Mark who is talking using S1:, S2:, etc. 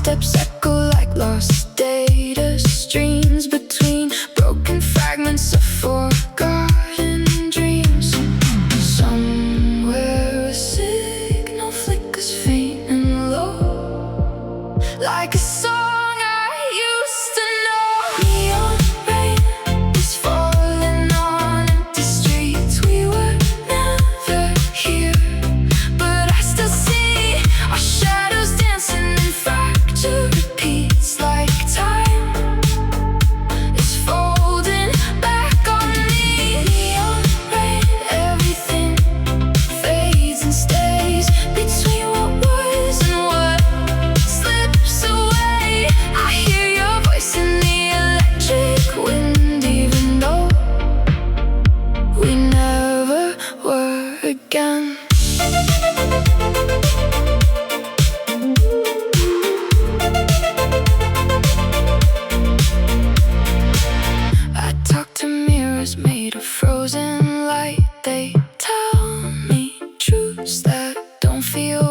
S1: Footsteps echo like lost data streams between broken fragments of forgotten dreams. Somewhere a signal flickers faint and low, like a song I used to know. Neon rain is falling on empty streets. We were never here, but I still see our shadows dancing in fractured repeats, like time is folding back on me. Neon rain, everything fades and stays between what was and what slips away. I hear your voice in the electric wind, even though we never were again. I talk to mirrors made of frozen light. They tell me truths that don't feel